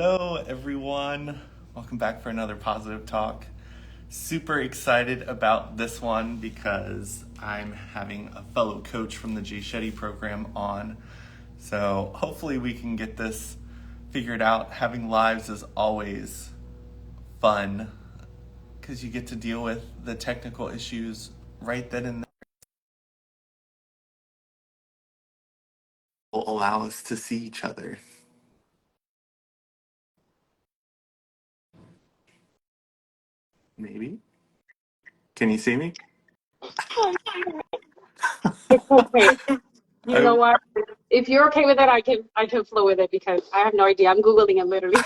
Hello, everyone. Welcome back for another positive talk. Super excited about this one because I'm having a fellow coach from the G Shetty program on. So hopefully we can get this figured out. Having lives is always fun because you get to deal with the technical issues right then and there. Will allow us to see each other. Maybe. Can you see me? It's okay. You know I, what? If you're okay with it, I can flow with it because I have no idea. I'm Googling it literally.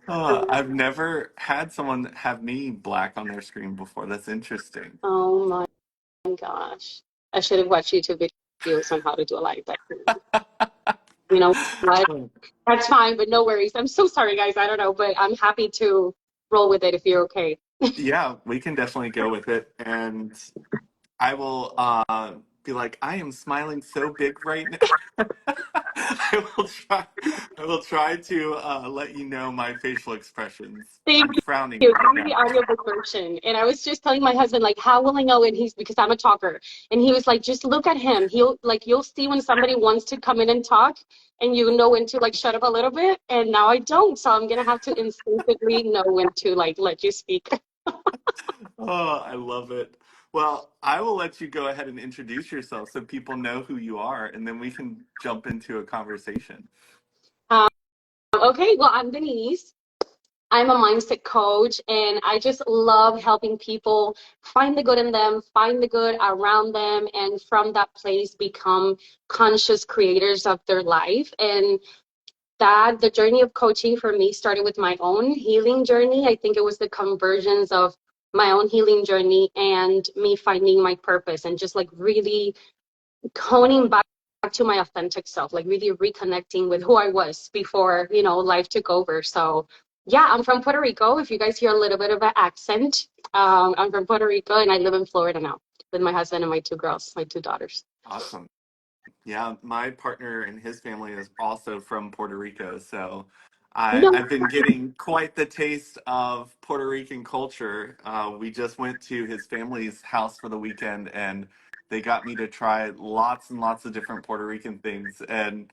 I've never had someone have me black on their screen before. That's interesting. Oh my gosh. I should have watched YouTube videos on how to do a live, but you know what? That's fine, but no worries. I'm so sorry, guys. I don't know, but I'm happy to roll with it if you're okay. Yeah, we can definitely go with it. And I will be like, I am smiling so big right now. I will try to let you know my facial expressions. Thank I'm frowning you. right Give me the now. audiobook version. And I was just telling my husband, like, how will I know? And he's because I'm a talker. And he was like, just look at him. He'll like you'll see when somebody wants to come in and talk and you know when to like shut up a little bit. And now I don't. So I'm gonna have to instinctively know when to like let you speak. Oh, I love it. Well, I will let you go ahead and introduce yourself so people know who you are, and then we can jump into a conversation. Um, okay, well, I'm Denise. I'm a mindset coach and I just love helping people find the good in them, find the good around them, and from that place become conscious creators of their life. And that the journey of coaching for me started with my own healing journey. I think it was the conversions of my own healing journey and me finding my purpose and just like really honing back to my authentic self, like really reconnecting with who I was before, life took over. So yeah, I'm from Puerto Rico. If you guys hear a little bit of an accent, I'm from Puerto Rico and I live in Florida now with my husband and my two girls, my two daughters. Awesome. Yeah, my partner and his family is also from Puerto Rico, so No, I've been getting quite the taste of Puerto Rican culture. We just went to his family's house for the weekend, and they got me to try lots and lots of different Puerto Rican things. And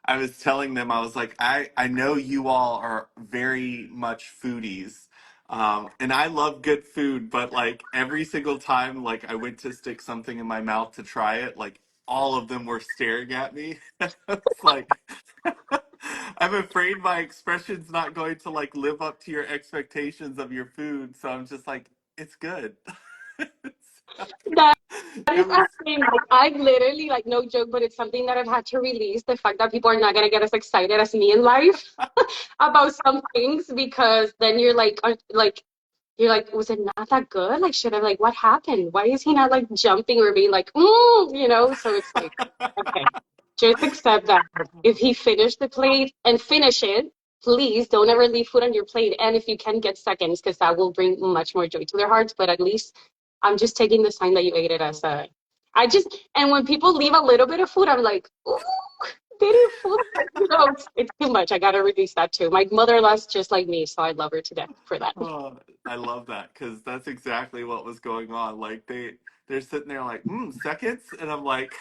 I was telling them, I was like, I know you all are very much foodies. And I love good food, but like every single time, like I went to stick something in my mouth to try it, like all of them were staring at me. It's like I'm afraid my expression's not going to like live up to your expectations of your food, so I'm just like, it's good. that It is was actually like I literally like no joke, but it's something that I've had to release the fact that people are not gonna get as excited as me in life about some things because then you're like, was it not that good? Like, should I like, what happened? Why is he not like jumping or being like, So it's like, okay, just accept that. If he finished the plate and finish it, please don't ever leave food on your plate. And if you can get seconds, because that will bring much more joy to their hearts. But at least I'm just taking the sign that you ate it as a. And when people leave a little bit of food, I'm like, ooh, did he food? It's too much. I gotta release that too. My mother-in-law's just like me, so I love her to death for that. Oh, I love that because that's exactly what was going on. Like they're sitting there like, seconds, and I'm like,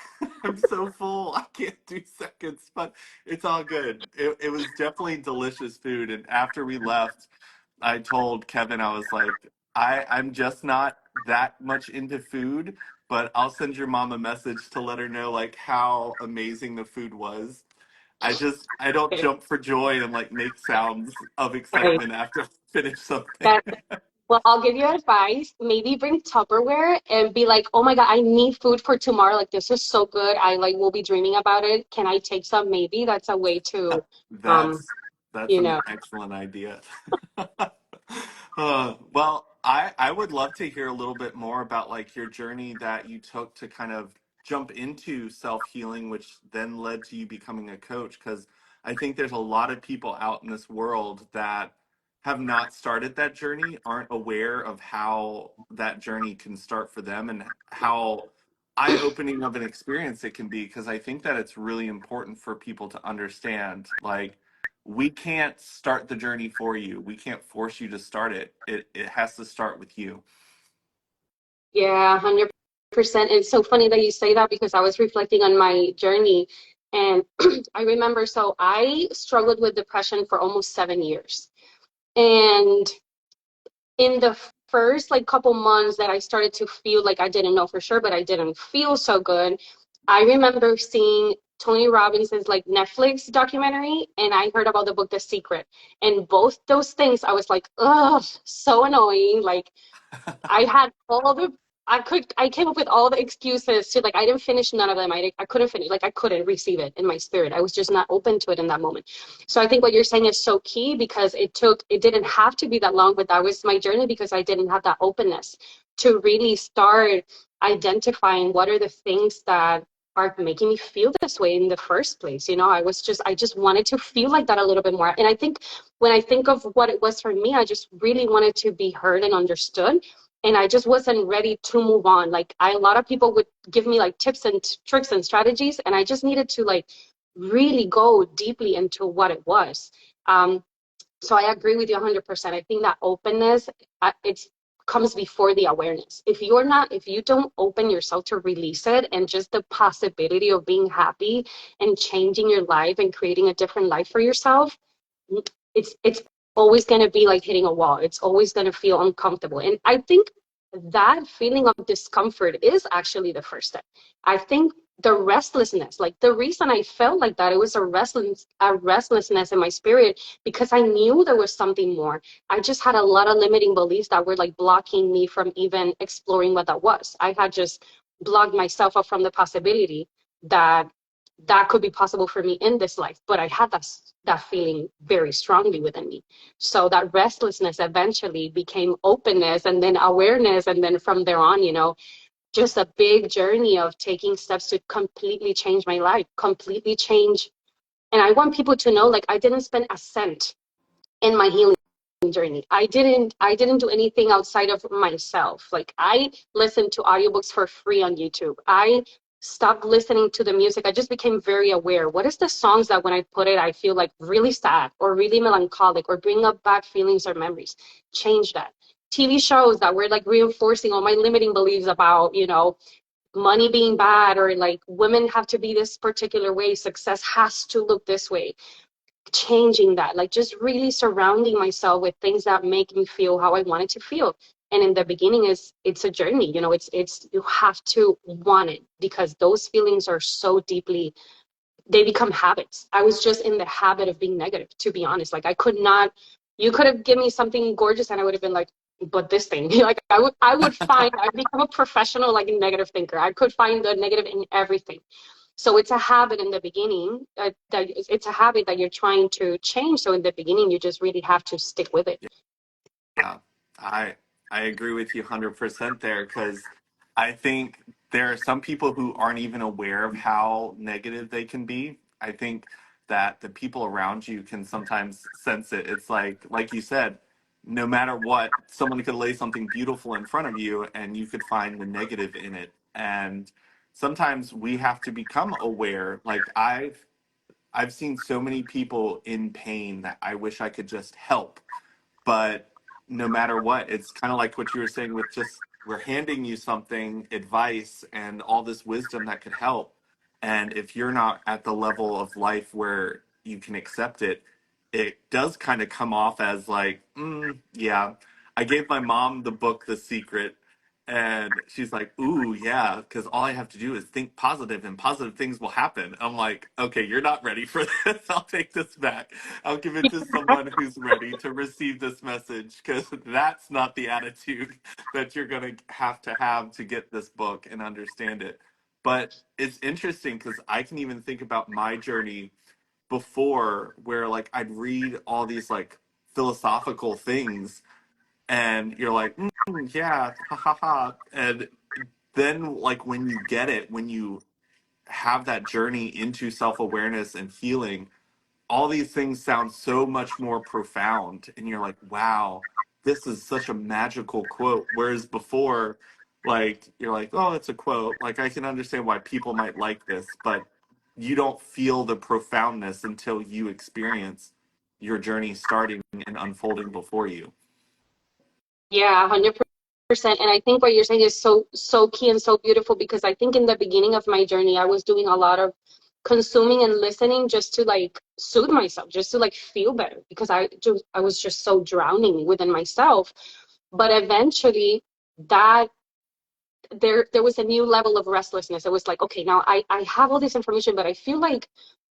I'm so full, I can't do seconds, but it's all good. It was definitely delicious food, and after we left, I told Kevin, I was like, I'm just not that much into food, but I'll send your mom a message to let her know like how amazing the food was. I don't jump for joy and like make sounds of Right. excitement after I finish something. That, well, I'll give you advice. Maybe bring Tupperware and be like, oh my God, I need food for tomorrow. Like this is so good. I like will be dreaming about it. Can I take some? Maybe that's a way to, um, That's that's you an know. excellent idea. Well, I would love to hear a little bit more about like your journey that you took to kind of jump into self-healing, which then led to you becoming a coach. Because I think there's a lot of people out in this world that have not started that journey, aren't aware of how that journey can start for them and how eye-opening of an experience it can be, because I think that it's really important for people to understand, like, we can't start the journey for you. We can't force you to start it. It has to start with you. Yeah, 100%. It's so funny that you say that because I was reflecting on my journey and I remember, so I struggled with depression for almost 7 years. And in the first like couple months that I started to feel like I didn't know for sure, but I didn't feel so good, I remember seeing Tony Robbins's like Netflix documentary and I heard about the book The Secret. And both those things I was like, ugh, so annoying. Like I had all the I came up with all the excuses to like I didn't finish none of them. I couldn't finish, like I couldn't receive it in my spirit. I was just not open to it in that moment. So I think what you're saying is so key because it didn't have to be that long, but that was my journey because I didn't have that openness to really start identifying what are the things that are making me feel this way in the first place. You know, I just wanted to feel like that a little bit more. And I think when I think of what it was for me, I just really wanted to be heard and understood, and I just wasn't ready to move on. Like a lot of people would give me like tips and tricks and strategies, and I just needed to like really go deeply into what it was. Um, so I agree with you 100%. I think that openness, it's comes before the awareness. If you don't open yourself to release it and just the possibility of being happy and changing your life and creating a different life for yourself, it's always going to be like hitting a wall. It's always going to feel uncomfortable. And I think that feeling of discomfort is actually the first step. I think the restlessness, like the reason I felt like that, it was a restlessness in my spirit because I knew there was something more. I just had a lot of limiting beliefs that were like blocking me from even exploring what that was. I had just blocked myself up from the possibility that that could be possible for me in this life, but I had that feeling very strongly within me. So that restlessness eventually became openness and then awareness, and then from there on, you know, just a big journey of taking steps to completely change my life, completely change. And I want people to know, like, I didn't spend a cent in my healing journey. I didn't do anything outside of myself. Like I listened to audiobooks for free on YouTube. I stopped listening to the music. I just became very aware. What is the songs that when I put it, I feel like really sad or really melancholic or bring up bad feelings or memories? Change that. TV shows that were like reinforcing all my limiting beliefs about, you know, money being bad or like women have to be this particular way, success has to look this way, changing that, like just really surrounding myself with things that make me feel how I wanted to feel. And in the beginning is it's a journey, you know, it's you have to want it because those feelings are so deeply, they become habits. I was just in the habit of being negative, to be honest. Like I could not, you could have given me something gorgeous and I would have been like, but this thing, like I would find, I'd become a professional like negative thinker. I could find the negative in everything. So it's a habit in the beginning, that it's a habit that you're trying to change. So in the beginning, you just really have to stick with it. Yeah, I I agree with you 100% there, because I think there are some people who aren't even aware of how negative they can be. I think that the people around you can sometimes sense it. It's like you said, no matter what, someone could lay something beautiful in front of you and you could find the negative in it. And sometimes we have to become aware. Like I've seen so many people in pain that I wish I could just help, but no matter what, it's kind of like what you were saying with just we're handing you something, advice and all this wisdom that could help, and if you're not at the level of life where you can accept it, it does kind of come off as like, yeah. I gave my mom the book The Secret, and she's like, ooh, yeah, because all I have to do is think positive and positive things will happen. I'm like, okay, you're not ready for this. I'll take this back. I'll give it to someone who's ready to receive this message, because that's not the attitude that you're going to have to get this book and understand it. But it's interesting because I can even think about my journey before, where like I'd read all these like philosophical things and you're like, yeah, ha ha ha. And then, like, when you get it, when you have that journey into self awareness and healing, all these things sound so much more profound. And you're like, wow, this is such a magical quote. Whereas before, Like you're like, oh, it's a quote. Like I can understand why people might like this, but you don't feel the profoundness until you experience your journey starting and unfolding before you. Yeah, 100%. And I think what you're saying is so key and so beautiful, because I think in the beginning of my journey, I was doing a lot of consuming and listening just to like soothe myself, just to like feel better, because I was just so drowning within myself. But eventually that there was a new level of restlessness. It was like, okay, now I have all this information, but I feel like,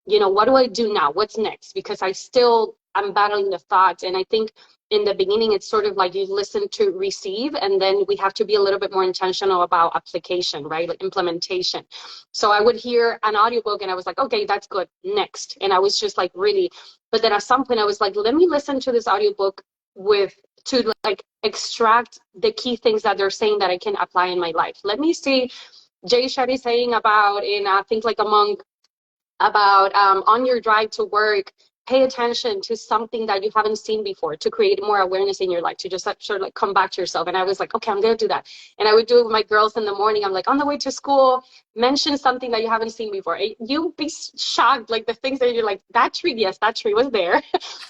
what do I do now? What's next? Because I'm battling the thoughts. And I think in the beginning, it's sort of like you listen to receive, and then we have to be a little bit more intentional about application, right? Like implementation. So I would hear an audiobook and I was like, okay, that's good. Next. And I was just like really, but then at some point I was like, let me listen to this audiobook with to like extract the key things that they're saying that I can apply in my life. Let me see Jay Shetty saying about in Think Like a Monk about on your drive to work, pay attention to something that you haven't seen before to create more awareness in your life, to just like, sort of like come back to yourself. And I was like, okay, I'm gonna do that. And I would do it with my girls in the morning. I'm like, on the way to school, mention something that you haven't seen before. You'll be shocked, like the things that you're like, that tree, yes, that tree was there.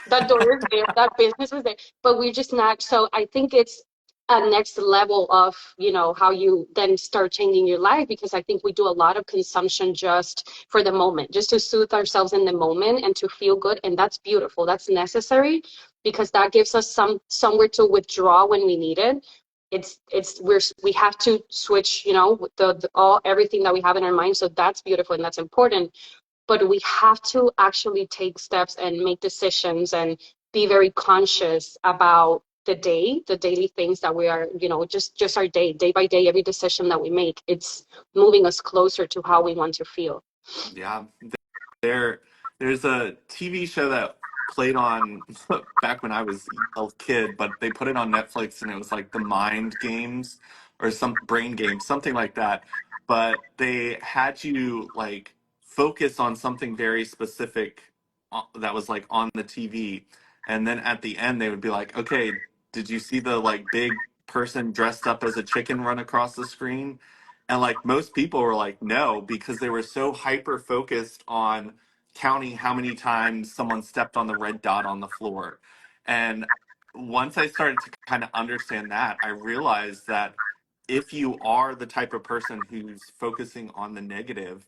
That door is there, that business was there. But we're just not. So I think it's a next level of how you then start changing your life, because I think we do a lot of consumption just for the moment, just to soothe ourselves in the moment and to feel good. And that's beautiful, that's necessary, because that gives us somewhere to withdraw when we need it. We have to switch, the all everything that we have in our mind. So that's beautiful and that's important, but we have to actually take steps and make decisions and be very conscious about the daily things that we are, just our day by day, every decision that we make, it's moving us closer to how we want to feel. Yeah, there there's a TV show that played on back when I was a kid, but they put it on Netflix and it was like the Mind Games or some Brain Games, something like that. But they had you like focus on something very specific that was like on the TV. And then at the end they would be like, "Okay, did you see the like big person dressed up as a chicken run across the screen?" And like most people were like, no, because they were so hyper focused on counting how many times someone stepped on the red dot on the floor. And once I started to kind of understand that, I realized that if you are the type of person who's focusing on the negative,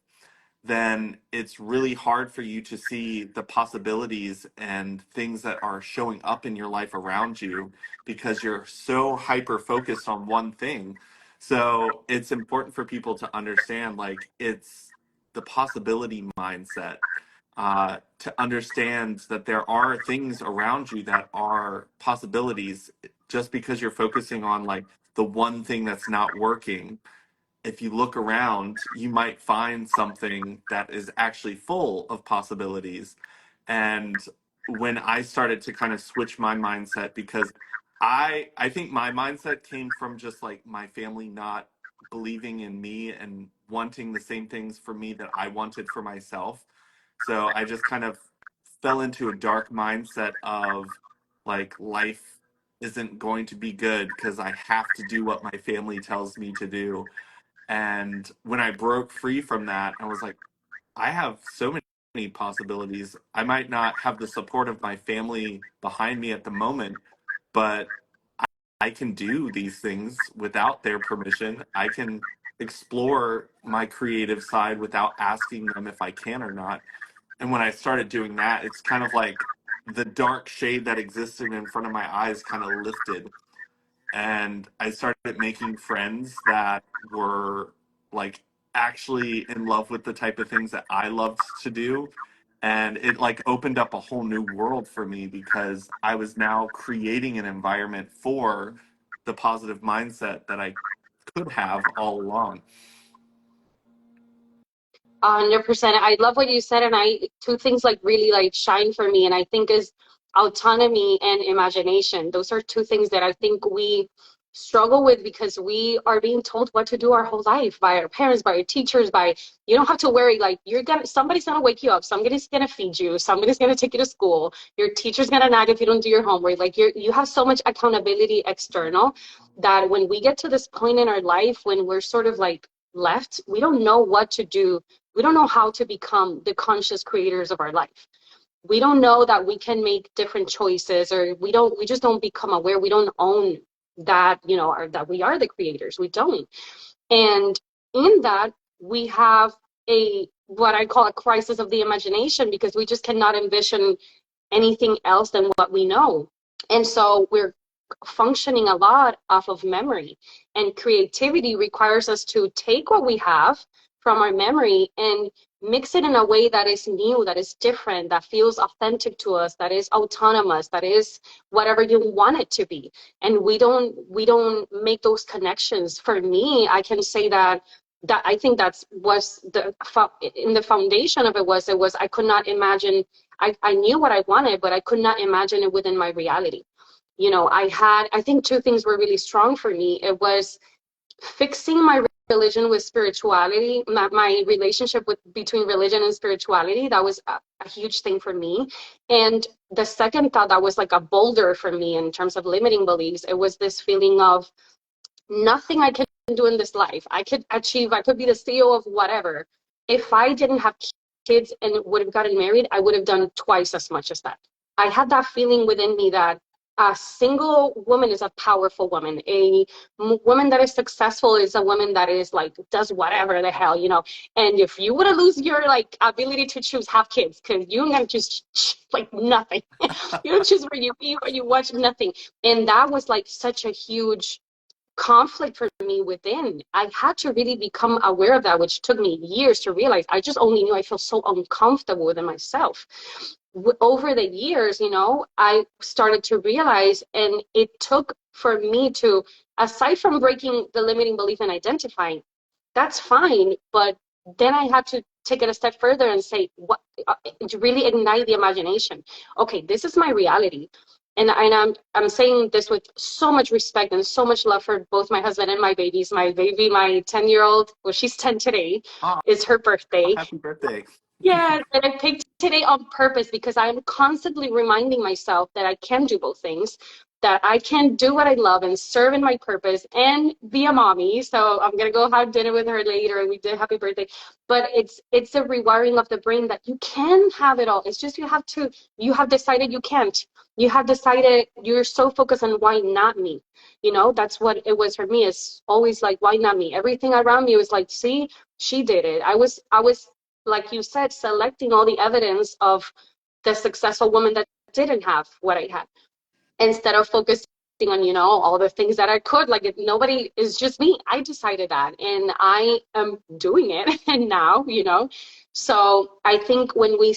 then it's really hard for you to see the possibilities and things that are showing up in your life around you because you're so hyper focused on one thing. So it's important for people to understand like it's the possibility mindset, to understand that there are things around you that are possibilities. Just because you're focusing on like the one thing that's not working, if you look around, you might find something that is actually full of possibilities. And when I started to kind of switch my mindset, because I think my mindset came from just like my family not believing in me and wanting the same things for me that I wanted for myself. So I just kind of fell into a dark mindset of like life isn't going to be good because I have to do what my family tells me to do. And when I broke free from that, I was like, I have so many possibilities. I might not have the support of my family behind me at the moment, but I can do these things without their permission. I can explore my creative side without asking them if I can or not. And when I started doing that, it's kind of like the dark shade that existed in front of my eyes kind of lifted, and I started making friends that were like actually in love with the type of things that I loved to do. And it like opened up a whole new world for me because I was now creating an environment for the positive mindset that I could have all along. 100%. I love what you said, and two things like really like shine for me, and I think is autonomy and imagination. Those are two things that I think we struggle with because we are being told what to do our whole life by our parents, by our teachers, by you don't have to worry, like somebody's gonna wake you up, somebody's gonna feed you, somebody's gonna take you to school, your teacher's gonna nag if you don't do your homework. Like you have so much accountability external that when we get to this point in our life when we're sort of like left, we don't know what to do. We don't know how to become the conscious creators of our life. We don't know that we can make different choices, or we just don't become aware. We don't own that, or that we are the creators. We don't. And in that, we have a what I call a crisis of the imagination, because we just cannot envision anything else than what we know. And so we're functioning a lot off of memory. And creativity requires us to take what we have from our memory and mix it in a way that is new, that is different, that feels authentic to us, that is autonomous, that is whatever you want it to be. And we don't make those connections. For me, I can say that I think that's was the in the foundation of it was I could not imagine. I knew what I wanted, but I could not imagine it within my reality. I think two things were really strong for me. It was fixing my religion with spirituality, my relationship between religion and spirituality. That was a huge thing for me. And the second thought that was like a boulder for me in terms of limiting beliefs, it was this feeling of nothing I can do in this life. I could achieve, I could be the CEO of whatever. If I didn't have kids and would have gotten married, I would have done twice as much as that. I had that feeling within me that a single woman is a powerful woman. A woman that is successful is a woman that is like, does whatever the hell. And if you would lose your like ability to choose, have kids, because you're gonna choose like nothing. You don't choose where you eat, where you watch, nothing. And that was like such a huge conflict for me within. I had to really become aware of that, which took me years to realize. I just only knew I feel so uncomfortable within myself. Over the years, I started to realize, and it took for me to, aside from breaking the limiting belief and identifying, that's fine, but then I had to take it a step further and say, what, to really ignite the imagination. Okay, this is my reality. And I'm saying this with so much respect and so much love for both my husband and my babies. My baby, my 10-year-old, well, she's 10 today, Oh, is her birthday. happy birthday. Yeah, and I picked today on purpose because I'm constantly reminding myself that I can do both things, that I can do what I love and serve in my purpose and be a mommy. So I'm gonna go have dinner with her later, and we did happy birthday. But it's a rewiring of the brain that you can have it all. It's just you have decided you can't. You have decided you're so focused on why not me. That's what it was for me. It's always like, why not me? Everything around me was like, see, she did it. I was like you said, selecting all the evidence of the successful woman that didn't have what I had, instead of focusing on, all the things that I could. Like, nobody is just me. I decided that, and I am doing it. And now, so I think when we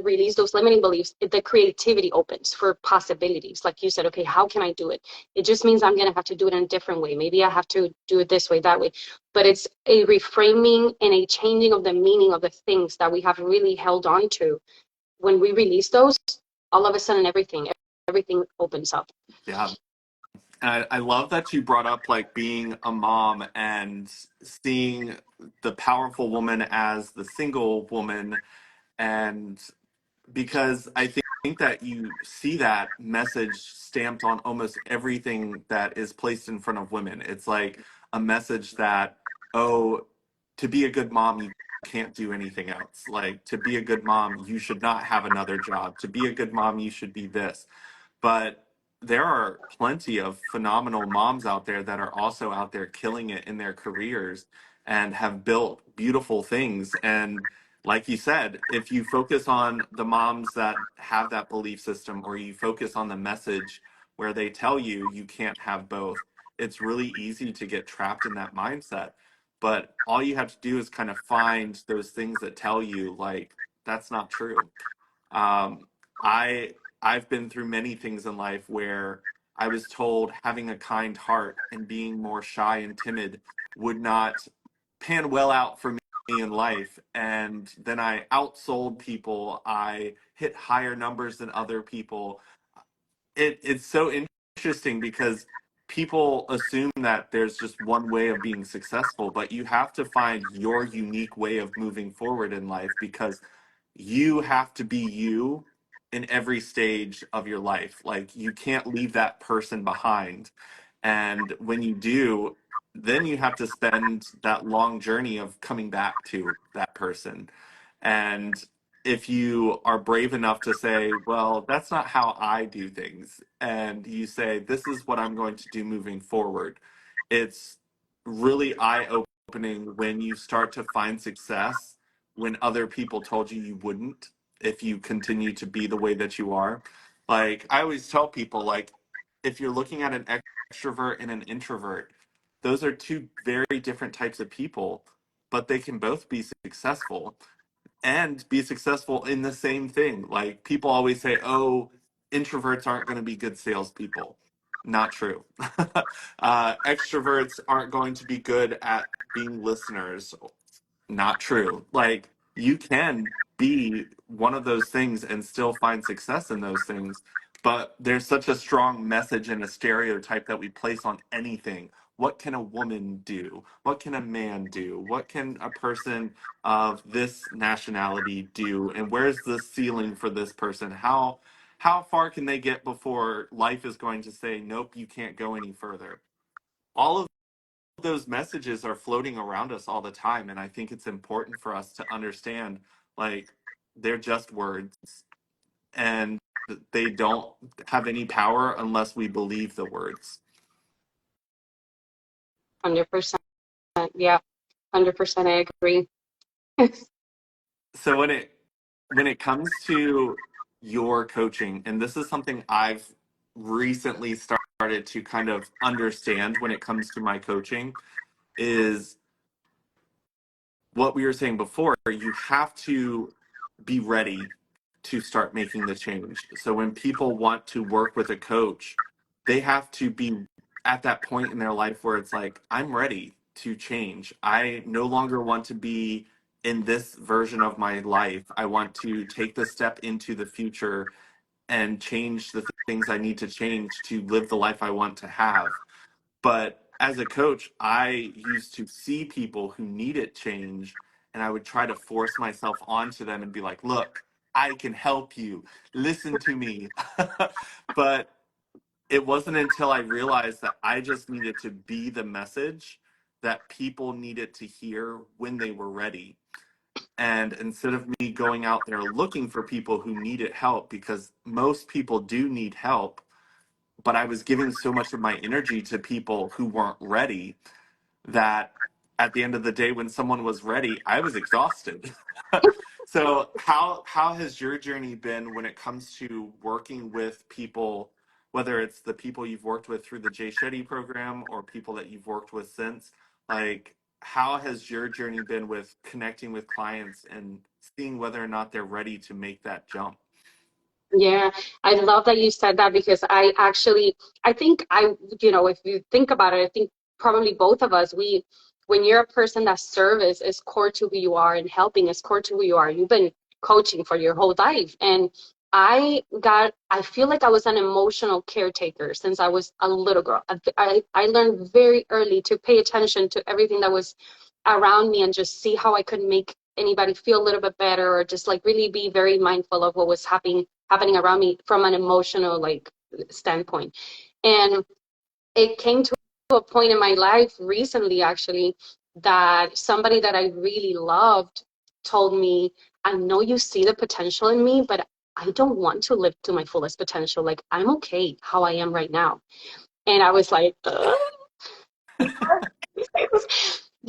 release those limiting beliefs, the creativity opens for possibilities. Like you said, okay, how can I do it? It just means I'm going to have to do it in a different way. Maybe I have to do it this way, that way. But it's a reframing and a changing of the meaning of the things that we have really held on to. When we release those, all of a sudden everything opens up. Yeah. I love that you brought up like being a mom and seeing the powerful woman as the single woman. And because I think that you see that message stamped on almost everything that is placed in front of women. It's like a message that, oh, to be a good mom, you can't do anything else. Like, to be a good mom, you should not have another job. To be a good mom, you should be this. But there are plenty of phenomenal moms out there that are also out there killing it in their careers and have built beautiful things. And like you said, if you focus on the moms that have that belief system, or you focus on the message where they tell you you can't have both, it's really easy to get trapped in that mindset. But all you have to do is kind of find those things that tell you, like, that's not true. Um, I I've been through many things in life where I was told having a kind heart and being more shy and timid would not pan well out for me in life. And then I outsold people. I hit higher numbers than other people. It's so interesting because people assume that there's just one way of being successful, but you have to find your unique way of moving forward in life, because you have to be you in every stage of your life. Like, you can't leave that person behind. And when you do, then you have to spend that long journey of coming back to that person. And if you are brave enough to say, well, that's not how I do things, and you say, this is what I'm going to do moving forward, it's really eye opening when you start to find success when other people told you you wouldn't, if you continue to be the way that you are. Like, I always tell people, like, if you're looking at an extrovert and an introvert, those are two very different types of people, but they can both be successful and be successful in the same thing. Like, people always say, oh, introverts aren't going to be good salespeople. Not true. Extroverts aren't going to be good at being listeners. Not true. Like, you can be one of those things and still find success in those things, but there's such a strong message and a stereotype that we place on anything. What can a woman do? What can a man do? What can a person of this nationality do? And where's the ceiling for this person? How far can they get before life is going to say, nope, you can't go any further? All of those messages are floating around us all the time, and I think it's important for us to understand, like, they're just words, and they don't have any power unless we believe the words. 100%. Yeah, 100%. I agree. So when it comes to your coaching, and this is something I've recently started to kind of understand when it comes to my coaching, is what we were saying before. You have to be ready to start making the change. So when people want to work with a coach, they have to be at that point in their life where it's like, I'm ready to change. I no longer want to be in this version of my life. I want to take the step into the future and change the things I need to change to live the life I want to have. But as a coach, I used to see people who needed change, and I would try to force myself onto them and be like, look, I can help you. Listen to me. But it wasn't until I realized that I just needed to be the message that people needed to hear when they were ready. And instead of me going out there looking for people who needed help, because most people do need help, but I was giving so much of my energy to people who weren't ready, that at the end of the day, when someone was ready, I was exhausted. So how has your journey been when it comes to working with people, whether it's the people you've worked with through the Jay Shetty program or people that you've worked with since? Like, how has your journey been with connecting with clients and seeing whether or not they're ready to make that jump? Yeah, I love that you said that, because I think if you think about it, I think probably both of us, when you're a person that service is core to who you are and helping is core to who you are, you've been coaching for your whole life. And I feel like I was an emotional caretaker since I was a little girl. I learned very early to pay attention to everything that was around me and just see how I could make anybody feel a little bit better, or just like really be very mindful of what was happening around me from an emotional like standpoint. And it came to a point in my life recently, actually, that somebody that I really loved told me, I know you see the potential in me, but I don't want to live to my fullest potential. Like, I'm okay how I am right now. And I was like, but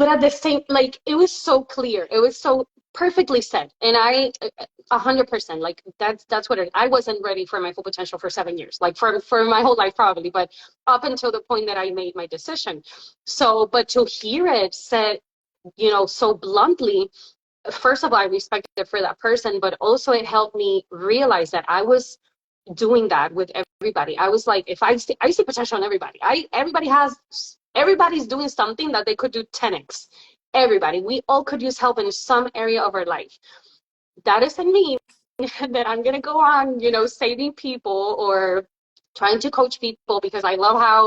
at the same, like, it was so clear, it was so perfectly said. And I 100%, like, that's what I wasn't ready for my full potential for 7 years, like for my whole life probably, but up until the point that I made my decision. So but to hear it said, so bluntly, first of all, I respect it for that person, but also it helped me realize that I was doing that with everybody. I was like, if I see potential in everybody. Everybody's doing something that they could do 10x. Everybody, we all could use help in some area of our life. That doesn't mean that I'm gonna go on, saving people or trying to coach people, because I love how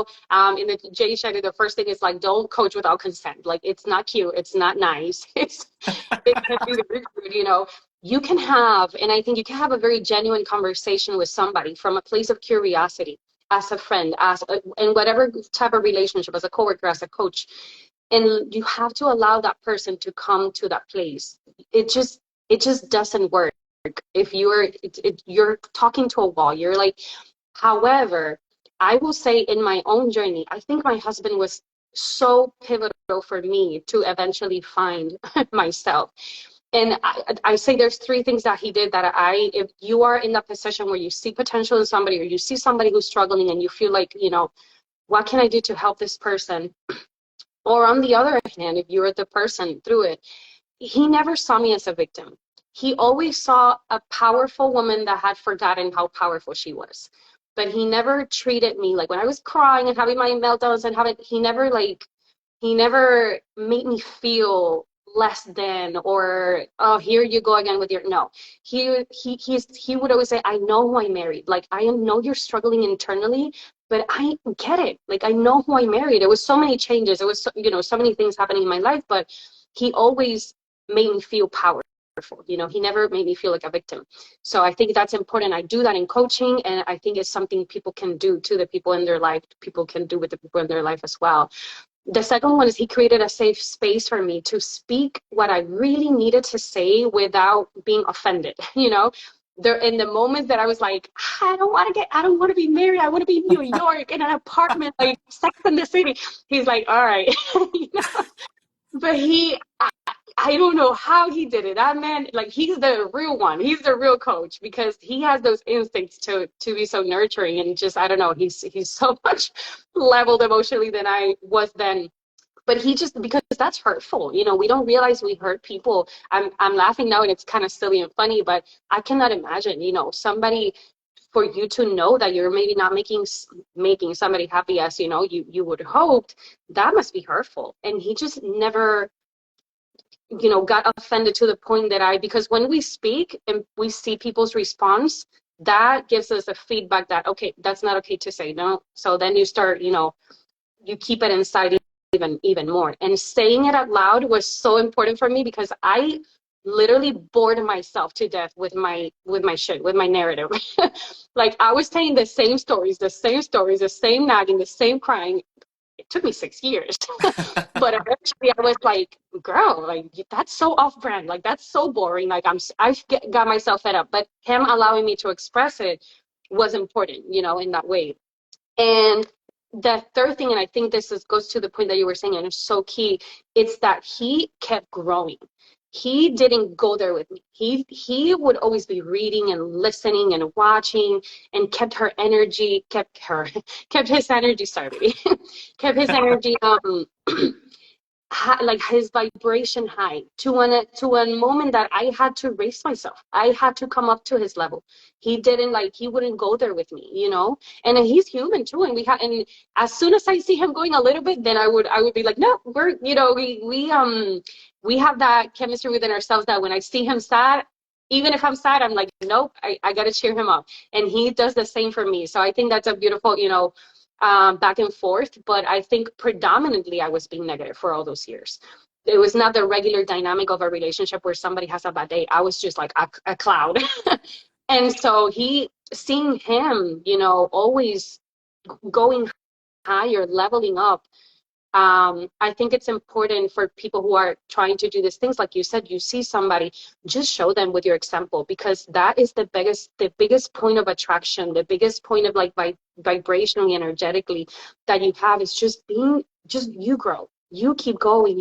in the Jay Shetty, the first thing is like, don't coach without consent. Like, it's not cute, it's not nice. It can be very rude, you know. You can have, and I think you can have a very genuine conversation with somebody from a place of curiosity, as a friend, in whatever type of relationship, as a coworker, as a coach, and you have to allow that person to come to that place. It just doesn't work if you're talking to a wall. You're like, however, I will say in my own journey, I think my husband was so pivotal for me to eventually find myself. And I say there's three things that he did that if you are in that position where you see potential in somebody, or you see somebody who's struggling and you feel like, you know, what can I do to help this person? Or on the other hand, if you're the person through it, he never saw me as a victim. He always saw a powerful woman that had forgotten how powerful she was. But he never treated me like, when I was crying and having my meltdowns and he never made me feel less than, or, oh, here you go again with your, no. He would always say, I know who I married. Like, I know you're struggling internally, but I get it. Like, I know who I married. There was so many changes. There was, you know, so many things happening in my life, but he always made me feel powerful. You know, he never made me feel like a victim. So I think that's important. I do that in coaching, and I think it's something people can do to the people in their life. People can do with the people in their life as well. The second one is he created a safe space for me to speak what I really needed to say without being offended. You know, there in the moment that I was like, I don't want to be married. I want to be in New York in an apartment, like Sex in the City. He's like, all right. You know? But I don't know how he did it. That man, like, he's the real one. He's the real coach, because he has those instincts to be so nurturing, and just, I don't know, he's so much leveled emotionally than I was then. But he just, because that's hurtful. You know, we don't realize we hurt people. I'm laughing now and it's kind of silly and funny, but I cannot imagine, you know, somebody, for you to know that you're maybe not making somebody happy as, you know, you would hope, that must be hurtful. And he just never, you know, got offended to the point that because when we speak and we see people's response, that gives us a feedback that, okay, that's not okay to say, no. So then you start, you know, you keep it inside even more. And saying it out loud was so important for me, because I literally bored myself to death with my shit, with my narrative. Like, I was saying the same stories, the same nagging, the same crying. It took me 6 years. But eventually I was like, girl, like, that's so off-brand. Like, that's so boring. Like, got myself fed up. But him allowing me to express it was important, you know, in that way. And the third thing, and I think goes to the point that you were saying, and it's so key, it's that he kept growing. He didn't go there with me. He would always be reading and listening and watching, and kept kept his energy, sorry, kept his energy like his vibration high to a moment that I had to raise myself. I had to come up to his level. He wouldn't go there with me, you know. And he's human too, and as soon as I see him going a little bit, then I would be like, no, we're, you know, we have that chemistry within ourselves that when I see him sad, even if I'm sad, I'm like, nope, I gotta cheer him up. And he does the same for me. So I think that's a beautiful, you know, back and forth. But I think predominantly I was being negative for all those years. It was not the regular dynamic of a relationship where somebody has a bad day. I was just like a cloud. And so seeing him, you know, always going higher, leveling up, I think it's important for people who are trying to do these things. Like you said, you see somebody, just show them with your example, because that is the biggest point of attraction, the biggest point of like vibrationally, energetically, that you have, is just you grow, you keep going,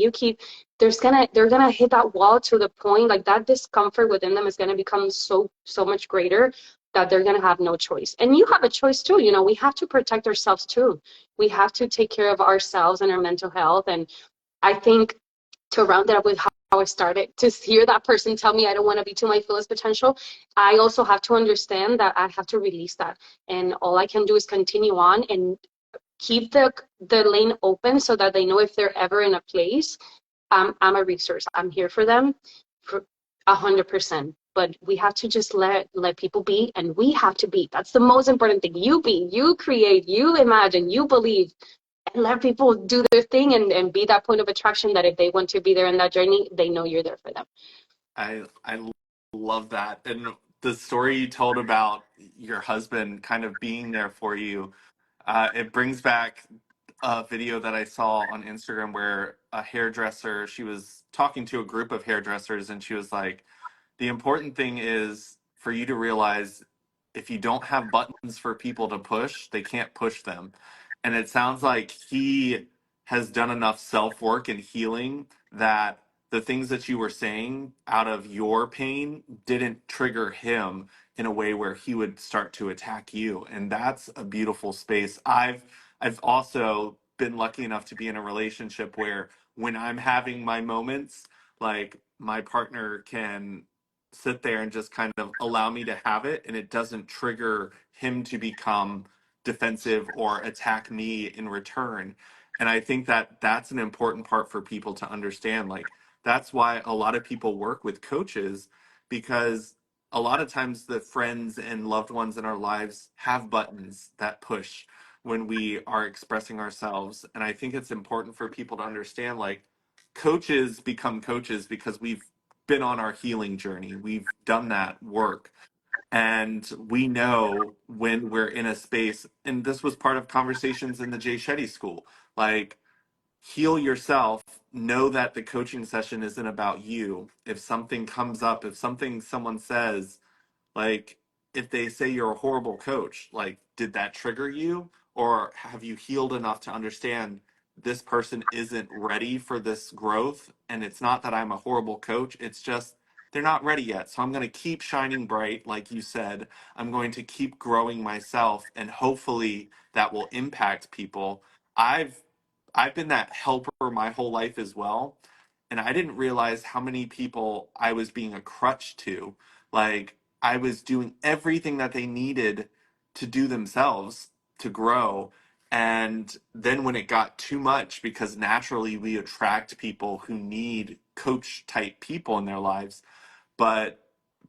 they're gonna hit that wall to the point, like that discomfort within them is gonna become so much greater that they're going to have no choice. And you have a choice too. You know, we have to protect ourselves too. We have to take care of ourselves and our mental health. And I think, to round it up with how I started, to hear that person tell me I don't want to be to my fullest potential, I also have to understand that I have to release that. And all I can do is continue on and keep the lane open, so that they know if they're ever in a place, I'm a resource. I'm here for them for 100%. but we have to just let people be, and we have to be. That's the most important thing. You be, you create, you imagine, you believe, and let people do their thing, and be that point of attraction that if they want to be there in that journey, they know you're there for them. I love that. And the story you told about your husband kind of being there for you, it brings back a video that I saw on Instagram where a hairdresser, she was talking to a group of hairdressers and she was like, the important thing is for you to realize if you don't have buttons for people to push, they can't push them. And it sounds like he has done enough self work and healing that the things that you were saying out of your pain didn't trigger him in a way where he would start to attack you. And that's a beautiful space. I've also been lucky enough to be in a relationship where when I'm having my moments, like my partner can sit there and just kind of allow me to have it and it doesn't trigger him to become defensive or attack me in return. And I think that that's an important part for people to understand. Like that's why a lot of people work with coaches, because a lot of times the friends and loved ones in our lives have buttons that push when we are expressing ourselves. And I think it's important for people to understand, like, coaches become coaches because we've been on our healing journey. We've done that work. And we know when we're in a space, and this was part of conversations in the Jay Shetty school, like, heal yourself, know that the coaching session isn't about you. If something comes up, if something someone says, like, if they say you're a horrible coach, like, did that trigger you? Or have you healed enough to understand this person isn't ready for this growth? And it's not that I'm a horrible coach, it's just they're not ready yet. So I'm going to keep shining bright, like you said. I'm going to keep growing myself, and hopefully that will impact people. I've I've been that helper my whole life as well. And I didn't realize how many people I was being a crutch to. Like, I was doing everything that they needed to do themselves to grow. And then when it got too much, because naturally we attract people who need coach type people in their lives, but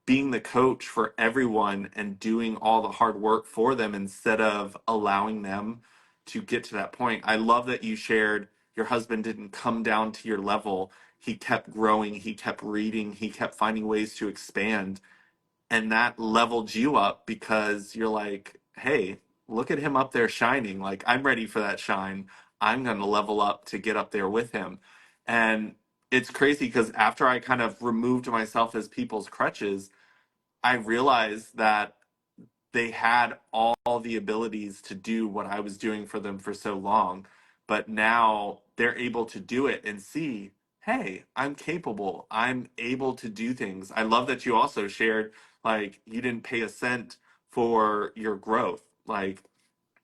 being the coach for everyone and doing all the hard work for them instead of allowing them to get to that point. I love that you shared your husband didn't come down to your level. He kept growing, he kept reading, he kept finding ways to expand, and that leveled you up because you're like, hey, look at him up there shining. Like, I'm ready for that shine. I'm going to level up to get up there with him. And it's crazy because after I kind of removed myself as people's crutches, I realized that they had all the abilities to do what I was doing for them for so long. But now they're able to do it and see, hey, I'm capable. I'm able to do things. I love that you also shared, like, you didn't pay a cent for your growth. Like,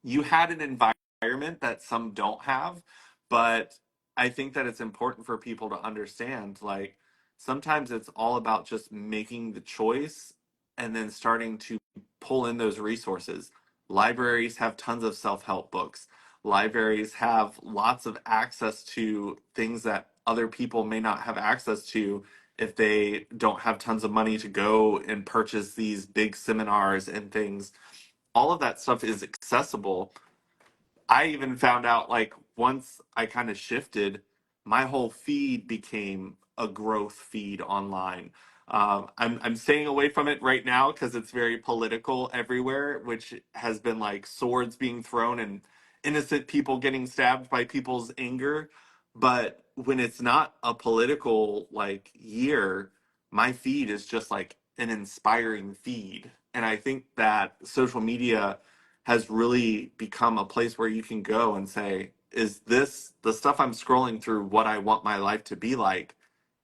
you had an environment that some don't have, but I think that it's important for people to understand, like, sometimes it's all about just making the choice and then starting to pull in those resources. Libraries have tons of self-help books. Libraries have lots of access to things that other people may not have access to if they don't have tons of money to go and purchase these big seminars and things. All of that stuff is accessible. I even found out, like, once I kind of shifted, my whole feed became a growth feed online. I'm staying away from it right now because it's very political everywhere, which has been like swords being thrown and innocent people getting stabbed by people's anger. But when it's not a political like year, my feed is just like an inspiring feed. And I think that social media has really become a place where you can go and say, is this the stuff I'm scrolling through what I want my life to be like?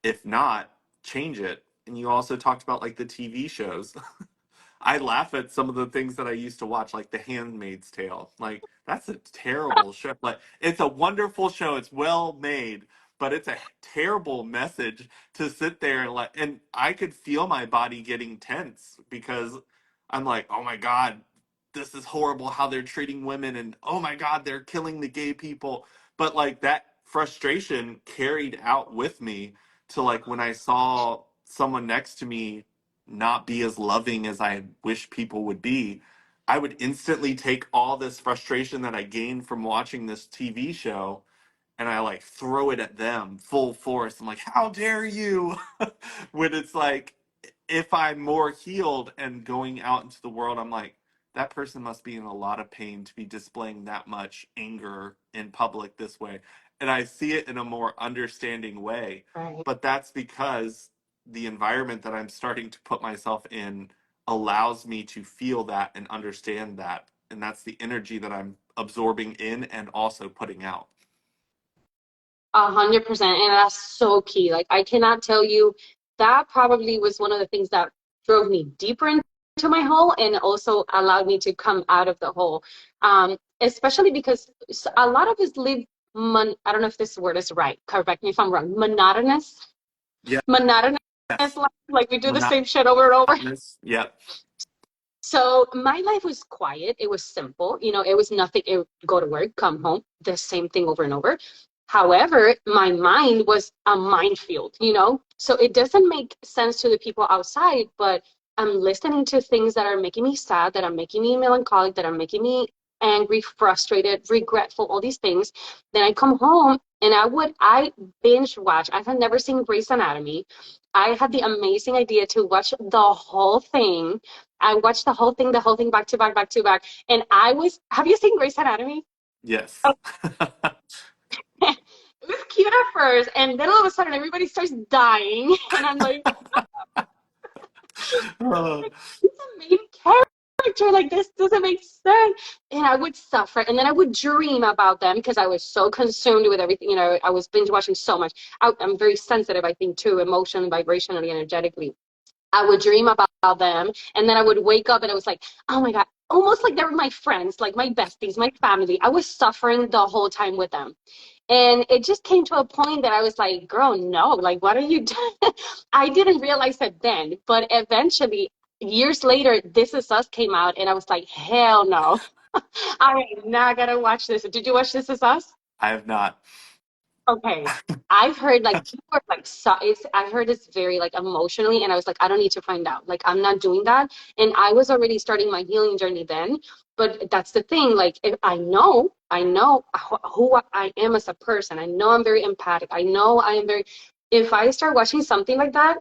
If not, change it. And you also talked about like the TV shows. I laugh at some of the things that I used to watch, like The Handmaid's Tale. Like, that's a terrible show. Like, it's a wonderful show. It's well made, but it's a terrible message to sit there and like. And I could feel my body getting tense because I'm like, oh my god, this is horrible how they're treating women, and oh my god, they're killing the gay people. But like that frustration carried out with me to like when I saw someone next to me not be as loving as I wish people would be, I would instantly take all this frustration that I gained from watching this TV show and I like throw it at them full force. I'm like, how dare you? When it's like, if I'm more healed and going out into the world, I'm like, that person must be in a lot of pain to be displaying that much anger in public this way. And I see it in a more understanding way. Right. But that's because the environment that I'm starting to put myself in allows me to feel that and understand that. And that's the energy that I'm absorbing in and also putting out. 100%. And that's so key. Like, I cannot tell you, that probably was one of the things that drove me deeper into my hole and also allowed me to come out of the hole. Especially because a lot of us live, I don't know if this word is right. Correct me if I'm wrong. Monotonous. Yeah. Monotonous Yes. life. Like, we do the same shit over and over. Yep. So my life was quiet. It was simple. You know, it was nothing. It would go to work, come home, the same thing over and over. However, my mind was a minefield, you know? So it doesn't make sense to the people outside, but I'm listening to things that are making me sad, that are making me melancholic, that are making me angry, frustrated, regretful, all these things. Then I come home and I binge watch. I had never seen Grey's Anatomy. I had the amazing idea to watch the whole thing. I watched the whole thing back to back, back to back. And have you seen Grey's Anatomy? Yes. Oh, it was cute at first, and then all of a sudden everybody starts dying, and I'm like, Oh, he's a main character, like this doesn't make sense. And I would suffer, and then I would dream about them because I was so consumed with everything. You know, I was binge watching so much. I'm very sensitive, I think, too, emotionally, vibrationally, energetically. I would dream about them, and then I would wake up and I was like, oh my God, almost like they were my friends, like my besties, my family. I was suffering the whole time with them. And it just came to a point that I was like, girl, no, like, what are you doing? I didn't realize it then, but eventually, years later, This Is Us came out, and I was like, hell no. I am not gonna watch this. Did you watch This Is Us? I have not. Okay. I've heard like people are like so I heard it's very like emotionally, and I was like, I don't need to find out. Like, I'm not doing that. And I was already starting my healing journey then. But that's the thing, like, if I know who I am as a person. I know I'm very empathic. I know I am very, if I start watching something like that,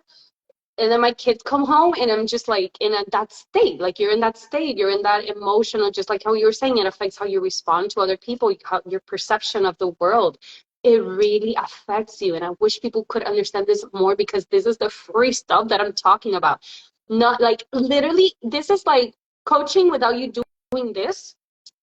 and then my kids come home and I'm just like that state, like you're in that state, you're in that emotional, just like how you were saying, it affects how you respond to other people, how, your perception of the world. It really affects you. And I wish people could understand this more, because this is the free stuff that I'm talking about. Not like literally, this is like coaching without you doing this.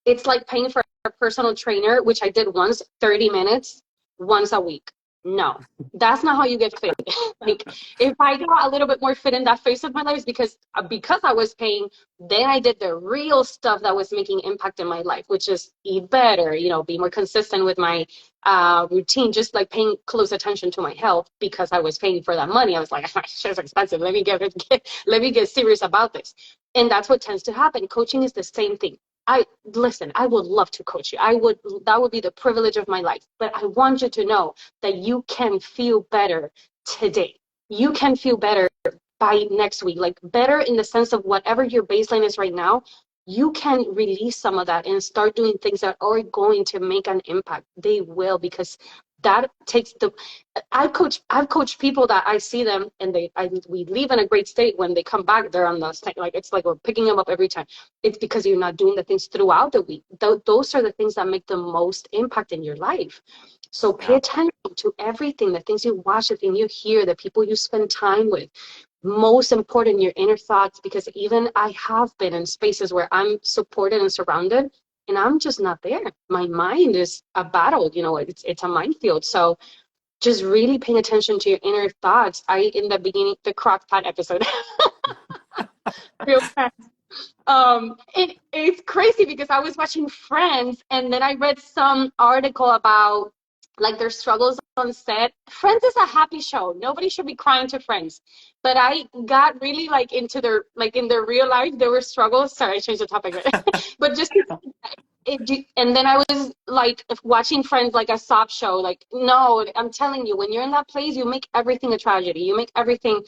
It's like paying for a personal trainer, which I did once, 30 minutes, once a week. No, that's not how you get fit. Like, if I got a little bit more fit in that phase of my life, because I was paying, then I did the real stuff that was making impact in my life, which is eat better, you know, be more consistent with my routine, just like paying close attention to my health, because I was paying for that money. I was like, shit's expensive. Let me get serious about this. And that's what tends to happen. Coaching is the same thing. I would love to coach you. That would be the privilege of my life. But I want you to know that you can feel better today. You can feel better by next week, like better in the sense of whatever your baseline is right now. You can release some of that and start doing things that are going to make an impact. They will, because that takes the I've coached people that I see them, and we leave in a great state. When they come back, they're on the state, like it's like we're picking them up every time. It's because you're not doing the things throughout the week. Those are the things that make the most impact in your life. So pay Yeah. attention to everything, the things you watch, the things you hear, the people you spend time with. Most important, your inner thoughts, because even I have been in spaces where I'm supported and surrounded, and I'm just not there. My mind is a battle, you know, it's a minefield. So just really paying attention to your inner thoughts. In the beginning, the crock pot episode, real fast. It's crazy because I was watching Friends, and then I read some article about like their struggles on set. Friends is a happy show. Nobody should be crying to Friends. But I got really like into their, like in their real life, there were struggles. Sorry, I changed the topic. But just and then I was like watching Friends like a soap show. Like, no, I'm telling you, when you're in that place, you make everything a tragedy. You make everything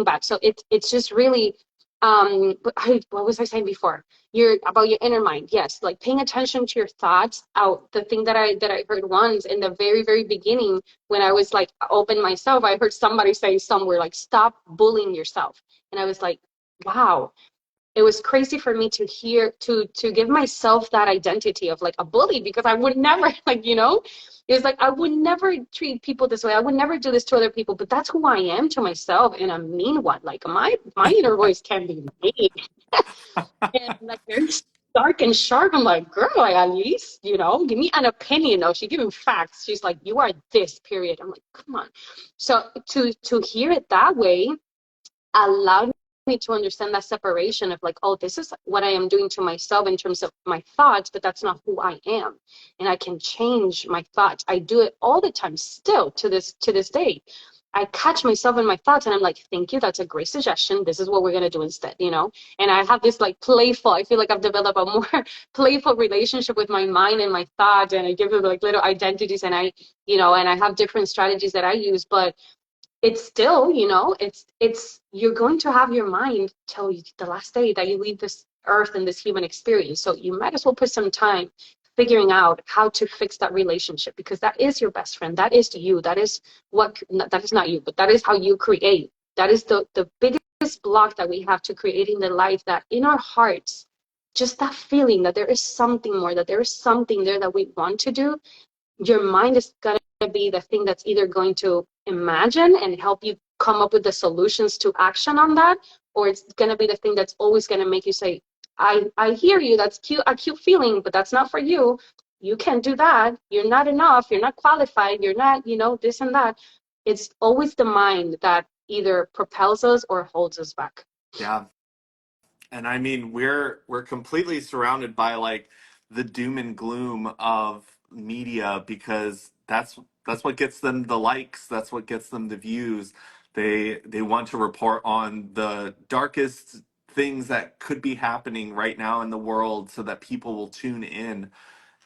bad. So it's just really what was I saying before? You're about your inner mind. Yes, like paying attention to your thoughts. Out the thing that I heard once in the very beginning when I was like open myself, I heard somebody say somewhere like, stop bullying yourself. And I was like, wow, it was crazy for me to hear to give myself that identity of like a bully, because I would never like, it was like I would never treat people this way. I would never do this to other people, but that's who I am to myself, and a mean one. Like my inner voice can be mean and like very stark and sharp. I'm like, girl, like, at least, give me an opinion. No, she giving facts. She's like, you are this, period. I'm like, come on. So to hear it that way allowed me to understand that separation of like, oh, this is what I am doing to myself in terms of my thoughts, but that's not who I am. And I can change my thoughts. I do it all the time still to this day. I catch myself in my thoughts and I'm like, thank you, that's a great suggestion. This is what we're gonna do instead. And I have this like playful, I feel like I've developed a more playful relationship with my mind and my thoughts, and I give them like little identities, and I have different strategies that I use, but it's still, it's you're going to have your mind till the last day that you leave this earth and this human experience. So you might as well put some time figuring out how to fix that relationship, because that is your best friend. That is you. That is that is not you, but that is how you create. That is the biggest block that we have to creating the life that in our hearts, just that feeling that there is something more, that there is something there that we want to do. Your mind is going to be the thing that's either going to imagine and help you come up with the solutions to action on that, or it's going to be the thing that's always going to make you say, I hear you, that's cute, a cute feeling, but that's not for you. You can't do that. You're not enough. You're not qualified. You're not, this and that. It's always the mind that either propels us or holds us back. Yeah. And I mean, we're completely surrounded by like the doom and gloom of media, because that's what gets them the likes, that's what gets them the views. They want to report on the darkest things that could be happening right now in the world so that people will tune in.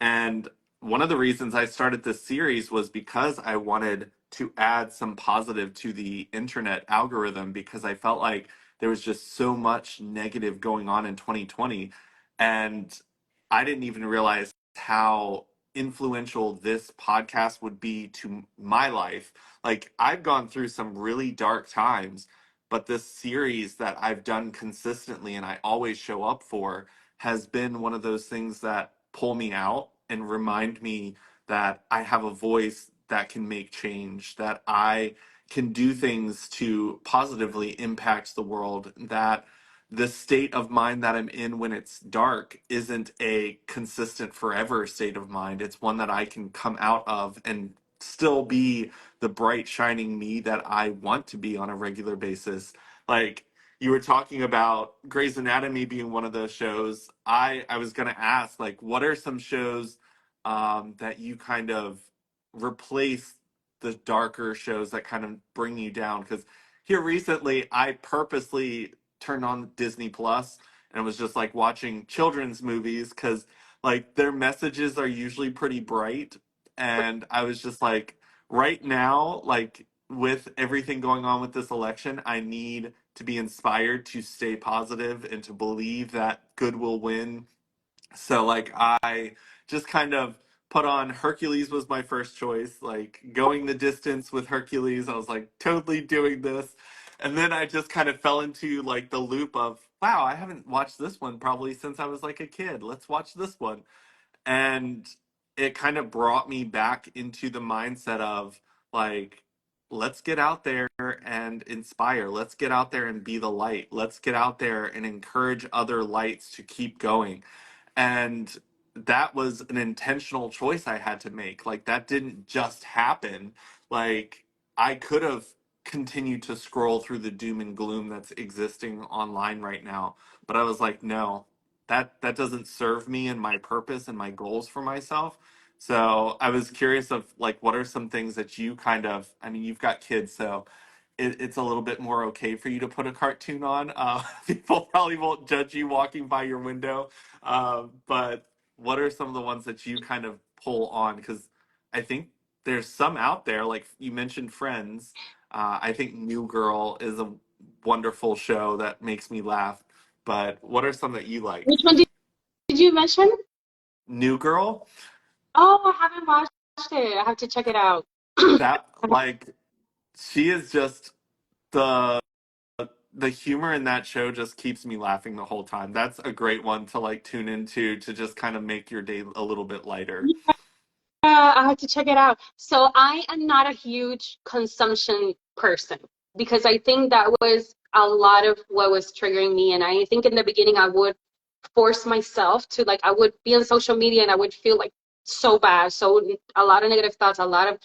And one of the reasons I started this series was because I wanted to add some positive to the internet algorithm, because I felt like there was just so much negative going on in 2020. And I didn't even realize how influential this podcast would be to my life. Like, I've gone through some really dark times, but this series that I've done consistently and I always show up for has been one of those things that pull me out and remind me that I have a voice that can make change, that I can do things to positively impact the world, that the state of mind that I'm in when it's dark isn't a consistent forever state of mind. It's one that I can come out of and still be the bright, shining me that I want to be on a regular basis. Like, you were talking about Grey's Anatomy being one of those shows. I was gonna ask, like, what are some shows that you kind of replace the darker shows that kind of bring you down? Because here recently, I purposely turned on Disney Plus and was just like watching children's movies, because like their messages are usually pretty bright, and I was just like, right now, like with everything going on with this election, I need to be inspired to stay positive and to believe that good will win. So like I just kind of put on Hercules was my first choice, like going the distance with Hercules. I was like totally doing this. And then I just kind of fell into like the loop of, wow, I haven't watched this one probably since I was like a kid. Let's watch this one. And it kind of brought me back into the mindset of like, let's get out there and inspire. Let's get out there and be the light. Let's get out there and encourage other lights to keep going. And that was an intentional choice I had to make. Like, that didn't just happen. Like, I could have continued to scroll through the doom and gloom that's existing online right now, but I was like, no, that doesn't serve me and my purpose and my goals for myself. So I was curious of like, what are some things that you kind of, I mean, you've got kids, so it's a little bit more okay for you to put a cartoon on. People probably won't judge you walking by your window, but what are some of the ones that you kind of pull on? Because I think there's some out there, like you mentioned Friends. I think New Girl is a wonderful show that makes me laugh. But what are some that you like? Which one did you mention? New Girl, Oh, I haven't watched it. I have to check it out. that like she is just the the humor in that show just keeps me laughing the whole time. That's a great one to like tune into to just kind of make your day a little bit lighter. I have to check it out. So I am not a huge consumption person because I think that was a lot of what was triggering me. And I think in the beginning I would force myself to like I would be on social media and I would feel like so bad, so a lot of negative thoughts, a lot of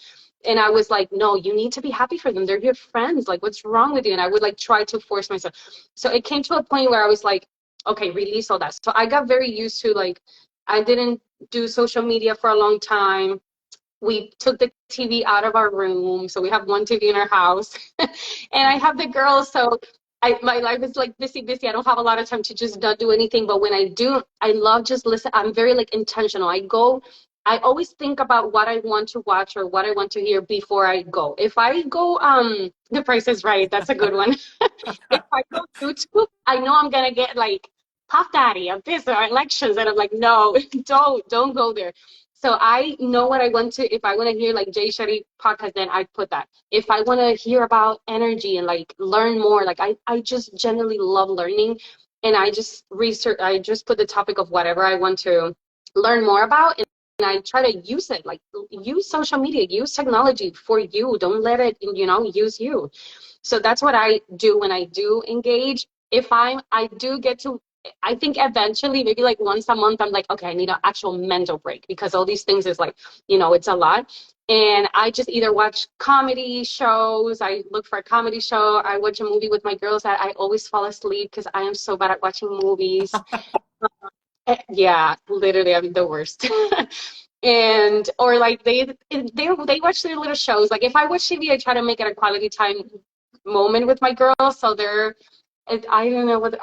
and I was like, no, you need to be happy for them. They're your friends. Like, what's wrong with you? And I would like try to force myself. So it came to a point where I was like, okay, release all that. So I got very used to like I didn't do social media for a long time. We took the TV out of our room, so we have one TV in our house, and I have the girls. So my life is like busy, busy. I don't have a lot of time to just not do anything. But when I do, I love just listen. I'm very like intentional. I go. I always think about what I want to watch or what I want to hear before I go. If I go, The Price is Right. That's a good one. If I go YouTube, I know I'm gonna get like Puff Daddy or this or elections, and I'm like, no, don't go there. So I know what I want to. If I want to hear like Jay Shetty podcast, then I put that. If I want to hear about energy and like learn more, like I just generally love learning, and I just research. I just put the topic of whatever I want to learn more about, and I try to use it. Like use social media, use technology for you. Don't let it, use you. So that's what I do when I do engage. If I do get to, I think eventually, maybe like once a month, I'm like, okay, I need an actual mental break because all these things is like, it's a lot. And I just either watch comedy shows, I look for a comedy show, I watch a movie with my girls that I always fall asleep because I am so bad at watching movies. Yeah, literally, I'm the worst. And or like they watch their little shows. Like if I watch TV, I try to make it a quality time moment with my girls. So I don't know what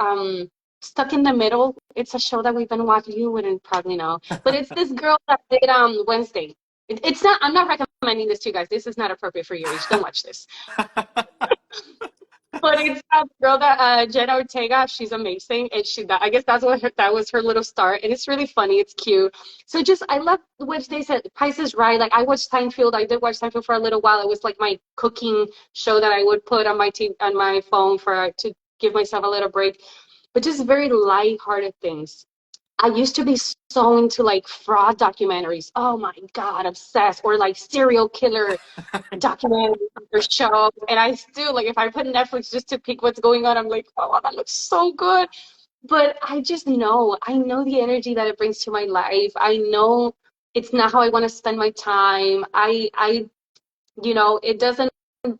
Stuck in the Middle. It's a show that we've been watching. You wouldn't probably know, but it's this girl that did Wednesday. It's not. I'm not recommending this to you guys. This is not appropriate for your age. Don't watch this. But it's a girl that Jenna Ortega. She's amazing, and I guess that was her little start, and it's really funny. It's cute. So just I love what they said. Price is Right. Like I watched Seinfeld. I did watch Seinfeld for a little while. It was like my cooking show that I would put on my on my phone to give myself a little break. But just very light-hearted things. I used to be so into like fraud documentaries. Oh my God, obsessed. Or like serial killer documentaries or shows. And I still like if I put Netflix just to peek what's going on, I'm like, oh wow, that looks so good. But I know the energy that it brings to my life. I know it's not how I want to spend my time. It doesn't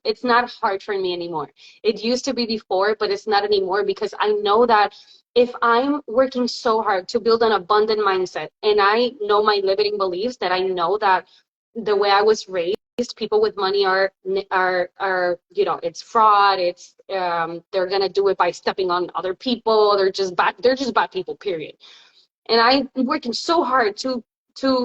it's not hard for me anymore. It used to be before, but it's not anymore because I know that if I'm working so hard to build an abundant mindset and I know my limiting beliefs, that I know that the way I was raised, people with money are it's fraud, it's they're gonna do it by stepping on other people, they're just bad people, period. And I'm working so hard to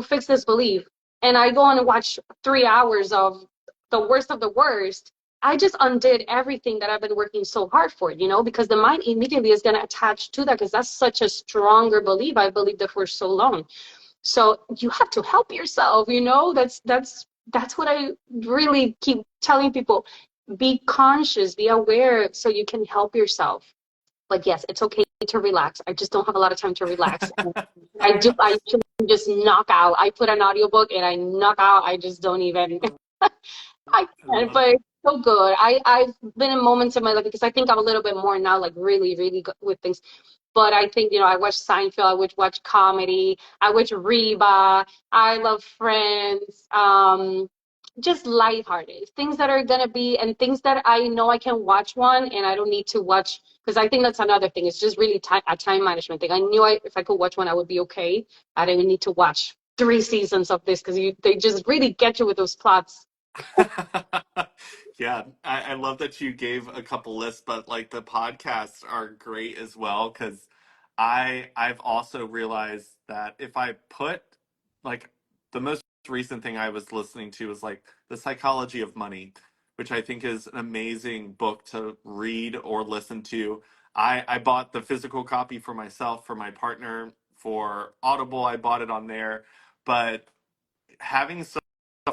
fix this belief, and I go on and watch 3 hours of the worst. I just undid everything that I've been working so hard for, because the mind immediately is going to attach to that because that's such a stronger belief. I believed it for so long. So you have to help yourself, that's what I really keep telling people. Be conscious, be aware so you can help yourself. But yes, it's okay to relax. I just don't have a lot of time to relax. I just knock out. I put an audiobook and I knock out. I just don't even I can, but it's so good. I've been in moments in my life because I think I'm a little bit more now, like really, really good with things. But I think, I watch Seinfeld, I would watch comedy, I watch Reba, I love Friends, just lighthearted things that are gonna be, and things that I know I can watch one and I don't need to watch, because I think that's another thing. It's just really a time management thing. I knew if I could watch one, I would be okay. I didn't need to watch 3 seasons of this because they just really get you with those plots. Yeah, I love that you gave a couple lists, but like the podcasts are great as well because I've also realized that if I put like the most recent thing I was listening to was like The Psychology of Money, which I think is an amazing book to read or listen to. I bought the physical copy for myself, for my partner, for Audible. I bought it on there, but having stuff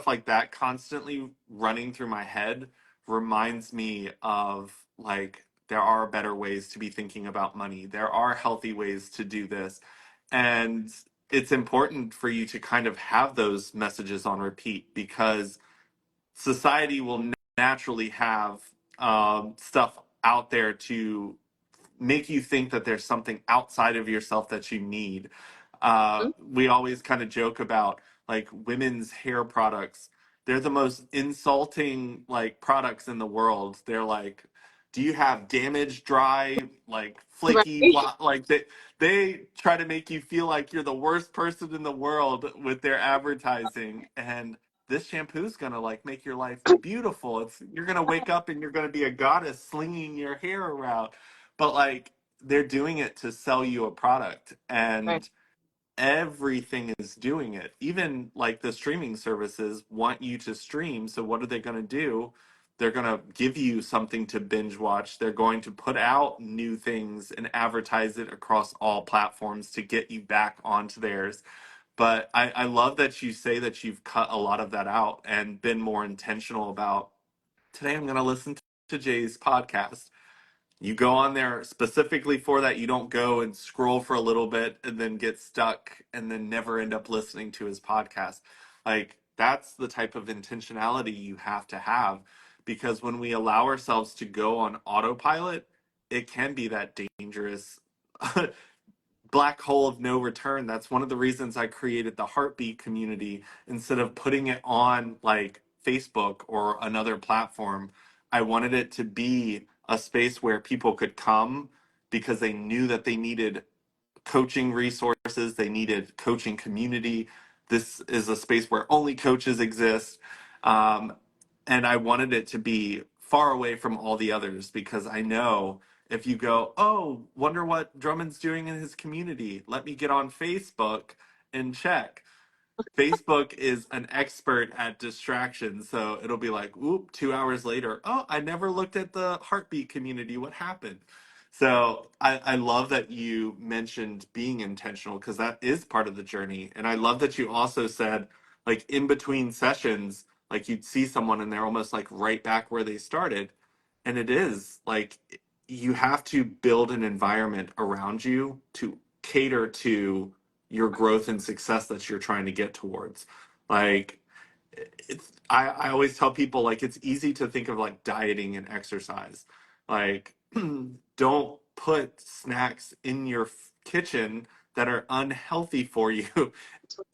like that constantly running through my head reminds me of like there are better ways to be thinking about money. There are healthy ways to do this. And it's important for you to kind of have those messages on repeat because society will naturally have stuff out there to make you think that there's something outside of yourself that you need. Mhm. We always kind of joke about like women's hair products. They're the most insulting like products in the world. They're like, do you have damaged, dry, like flaky, Right. blah, like they try to make you feel like you're the worst person in the world with their advertising. And this shampoo is gonna like make your life beautiful. It's you're gonna wake up and you're gonna be a goddess slinging your hair around, but like they're doing it to sell you a product, Right. and everything is doing it. Even like the streaming services want you to stream, so what are they going to do? They're going to give you something to binge watch. They're going to put out new things and advertise it across all platforms to get you back onto theirs. But I love that you say that you've cut a lot of that out and been more intentional about today I'm going to listen to Jay's podcast. You go on there specifically for that. You don't go and scroll for a little bit and then get stuck and then never end up listening to his podcast. Like that's the type of intentionality you have to have because when we allow ourselves to go on autopilot, it can be that dangerous black hole of no return. That's one of the reasons I created the Heartbeat community instead of putting it on like Facebook or another platform. I wanted it to be a space where people could come because they knew that they needed coaching resources, they needed coaching community. This is a space where only coaches exist. Um, and I wanted it to be far away from all the others because I know if you go, oh, wonder what Drummond's doing in his community, let me get on Facebook and check. Facebook is an expert at distractions. So it'll be like, oop, 2 hours later, oh, I never looked at the Heartbeat community. What happened? So I love that you mentioned being intentional because that is part of the journey. And I love that you also said, like, in between sessions, like you'd see someone and they're almost like right back where they started. And it is like you have to build an environment around you to cater to your growth and success that you're trying to get towards. Like I always tell people like it's easy to think of like dieting and exercise. Like don't put snacks in your kitchen that are unhealthy for you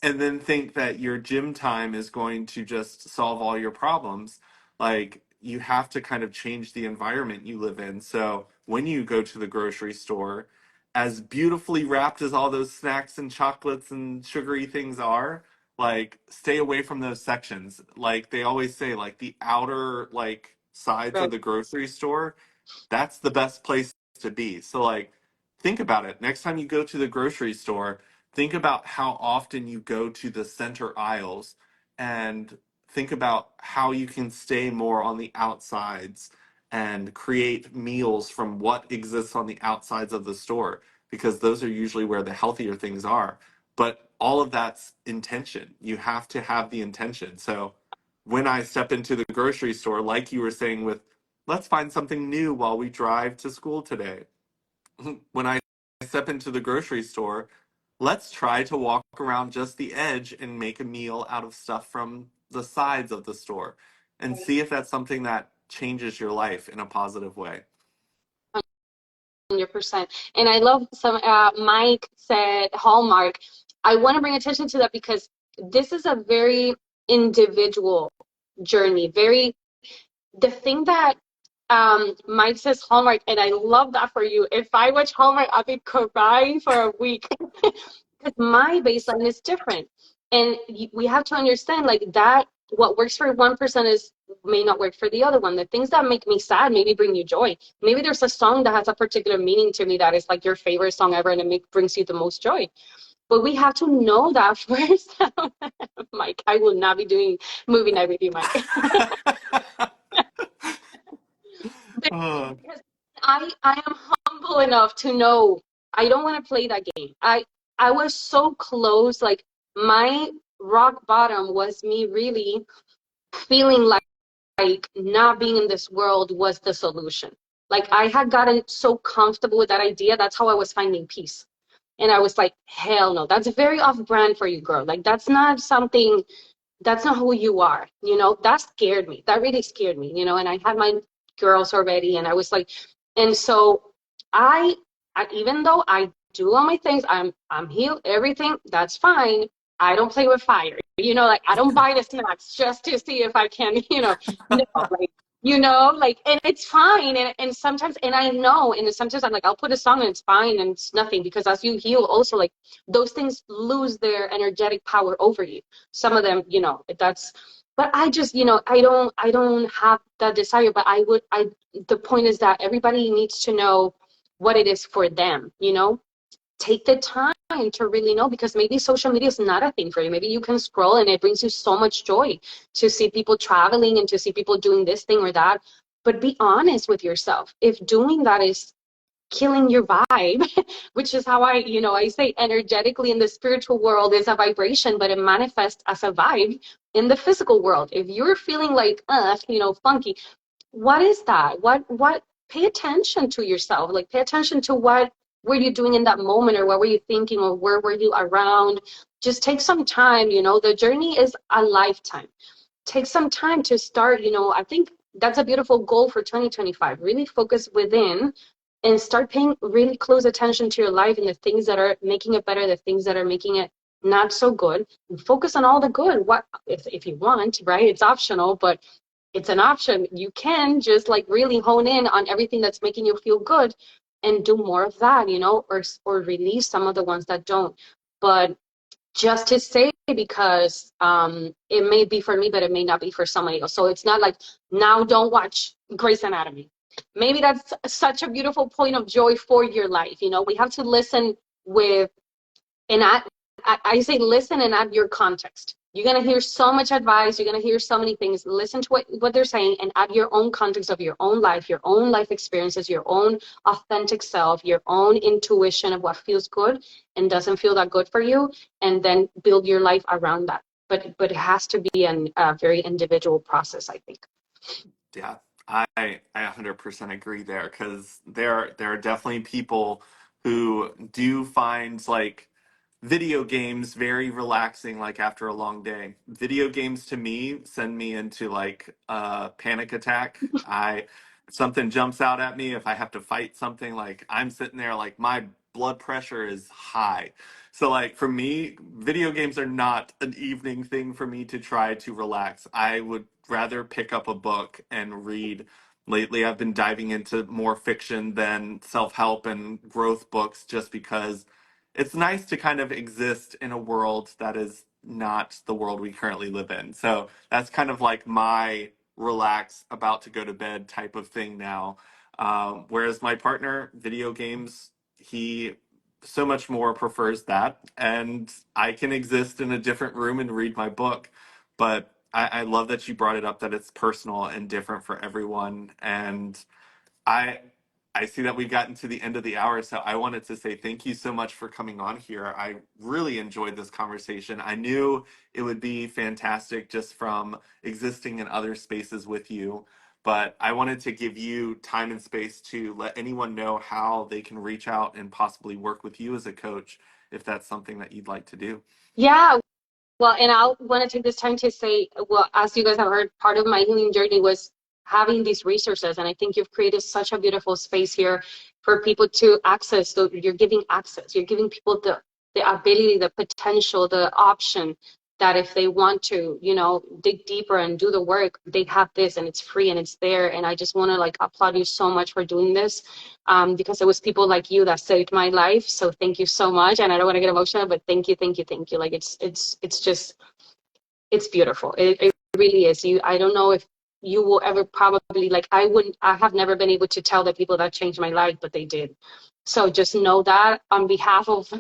and then think that your gym time is going to just solve all your problems. Like you have to kind of change the environment you live in. So when you go to the grocery store, as beautifully wrapped as all those snacks and chocolates and sugary things are, like stay away from those sections. Like they always say, like the outer like sides of Right. the grocery store, that's the best place to be. So like think about it. Next time you go to the grocery store, think about how often you go to the center aisles and think about how you can stay more on the outsides and create meals from what exists on the outsides of the store because those are usually where the healthier things are. But all of that's intention. You have to have the intention. So when I step into the grocery store, like you were saying with let's find something new while we drive to school today. When I step into the grocery store, let's try to walk around just the edge and make a meal out of stuff from the sides of the store and see if that's something that changes your life in a positive way. 100%. And I love some, Mike said Hallmark. I want to bring attention to that because this is a very individual journey. Very, the thing that Mike says Hallmark, and I love that for you. If I watch Hallmark, I'll be crying for a week because my baseline is different. And we have to understand like that what works for one person is may not work for the other one. The things that make me sad maybe bring you joy. Maybe there's a song that has a particular meaning to me that is like your favorite song ever, and brings you the most joy. But we have to know that first. Mike, I will not be doing movie night with you, Mike. Uh, Because I am humble enough to know I don't want to play that game. I was so close. Like my rock bottom was me really feeling like not being in this world was the solution. Like I had gotten so comfortable with that idea. That's how I was finding peace. And I was like, hell no, that's very off brand for you, girl. Like that's not something, that's not who you are. You know, that scared me. That really scared me, you know, and I had my girls already and I was like, and so I, even though I do all my things, I'm healed, everything, that's fine. I don't play with fire. You know, like I don't buy the snacks just to see if I can, you know, no, like, you know, like, and it's fine. And sometimes, and I know, and sometimes I'm like, I'll put a song and it's fine and it's nothing because as you heal also, like those things lose their energetic power over you. Some of them, you know, that's, but I just, you know, I don't have that desire, but the point is that everybody needs to know what it is for them, you know, take the time to really know, because maybe social media is not a thing for you. Maybe you can scroll and it brings you so much joy to see people traveling and to see people doing this thing or that. But be honest with yourself. If doing that is killing your vibe, which is how I say energetically in the spiritual world is a vibration, but it manifests as a vibe in the physical world. If you're feeling like, funky, what is that? What, pay attention to yourself, like pay attention to what were you doing in that moment, or what were you thinking, or where were you around. Just take some time, the journey is a lifetime. Take some time to start, I think that's a beautiful goal for 2025. Really focus within and start paying really close attention to your life and the things that are making it better, the things that are making it not so good. And focus on all the good. What if you want, right? It's optional, but it's an option. You can just like really hone in on everything that's making you feel good and do more of that, or release some of the ones that don't. But just to say, because it may be for me, but it may not be for somebody else. So it's not like now don't watch Grey's Anatomy. Maybe that's such a beautiful point of joy for your life. We have to listen with, and I say listen and add your context. You're going to hear so much advice. You're going to hear so many things. Listen to what they're saying and add your own context of your own life experiences, your own authentic self, your own intuition of what feels good and doesn't feel that good for you, and then build your life around that. But it has to be a very individual process, I think. yeah, I 100% agree there, because there are definitely people who do find like video games very relaxing, like after a long day. Video games to me send me into like a panic attack. If something jumps out at me, if I have to fight something, like I'm sitting there like my blood pressure is high. So like for me, video games are not an evening thing for me to try to relax. I would rather pick up a book and read. Lately, I've been diving into more fiction than self-help and growth books, just because it's nice to kind of exist in a world that is not the world we currently live in. So that's kind of like my relax, about to go to bed type of thing now. Whereas my partner, video games, he so much more prefers that. And I can exist in a different room and read my book. But I love that you brought it up, that it's personal and different for everyone. And I I see that we've gotten to the end of the hour, so I wanted to say thank you so much for coming on here. I really enjoyed this conversation. I knew it would be fantastic just from existing in other spaces with you, but I wanted to give you time and space to let anyone know how they can reach out and possibly work with you as a coach, if that's something that you'd like to do. Yeah. Well, and I want to take this time to say, well, as you guys have heard, part of my healing journey was having these resources. And I think you've created such a beautiful space here for people to access. So you're giving access, you're giving people the ability, the potential, the option that if they want to, dig deeper and do the work, they have this and it's free and it's there. And I just want to like applaud you so much for doing this, because it was people like you that saved my life. So thank you so much. And I don't want to get emotional, but thank you, thank you, thank you. Like it's just, it's beautiful. It really is. I don't know if you will ever probably, like, I have never been able to tell the people that changed my life, but they did. So just know that on behalf of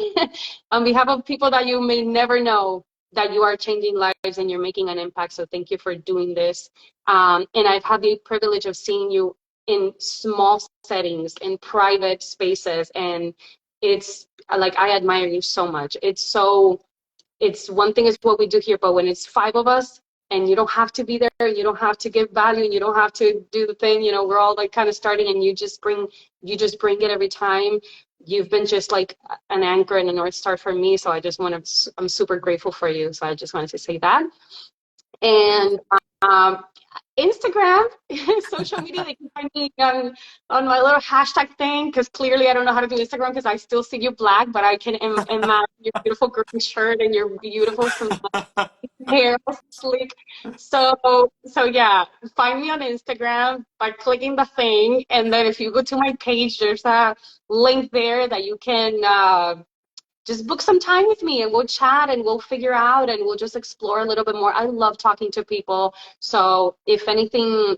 on behalf of people that you may never know, that you are changing lives and you're making an impact. So thank you for doing this. And I've had the privilege of seeing you in small settings, in private spaces, and it's like I admire you so much. It's one thing is what we do here, but when it's five of us and you don't have to be there and you don't have to give value and you don't have to do the thing, we're all like kind of starting, and you just bring it every time. You've been just like an anchor and a North Star for me. So I'm super grateful for you. So I just wanted to say that. And um, Instagram, social media, they can find me on my little hashtag thing, because clearly I don't know how to do Instagram because I still see you black, but I can imagine your beautiful green shirt and your beautiful hair, sleek. So yeah, find me on Instagram by clicking the thing, and then if you go to my page, there's a link there that you can just book some time with me and we'll chat and we'll figure out and we'll just explore a little bit more. I love talking to people. So if anything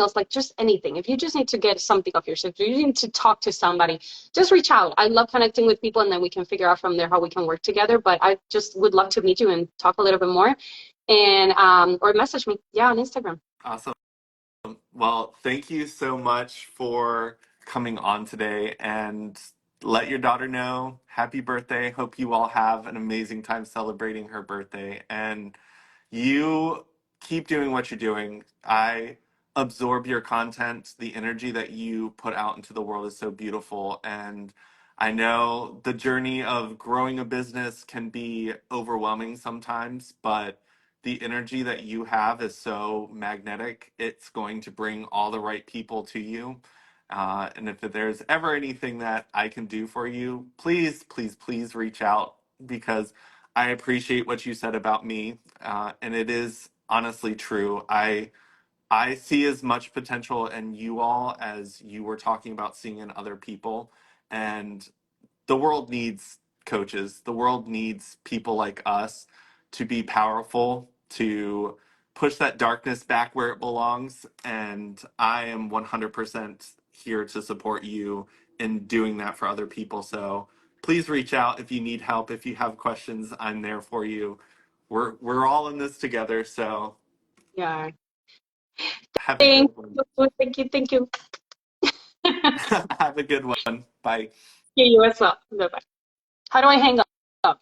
else, like just anything, if you just need to get something off your chest, if you need to talk to somebody, just reach out. I love connecting with people, and then we can figure out from there how we can work together. But I just would love to meet you and talk a little bit more, and or message me, on Instagram. Awesome. Well, thank you so much for coming on today, and let your daughter know happy birthday. Hope you all have an amazing time celebrating her birthday. And you keep doing what you're doing. I absorb your content. The energy that you put out into the world is so beautiful. And I know the journey of growing a business can be overwhelming sometimes, but the energy that you have is so magnetic. It's going to bring all the right people to you. And if there's ever anything that I can do for you, please, please, please reach out, because I appreciate what you said about me, and it is honestly true. I see as much potential in you all as you were talking about seeing in other people, and the world needs coaches. The world needs people like us to be powerful, to push that darkness back where it belongs. And I am 100% here to support you in doing that for other people. So please reach out if you need help. If you have questions, I'm there for you. We're all in this together. So Yeah. have a Thank good one. you. Thank you. Thank you. Have a good one. Bye. Yeah, you as well. Bye bye. How do I hang up?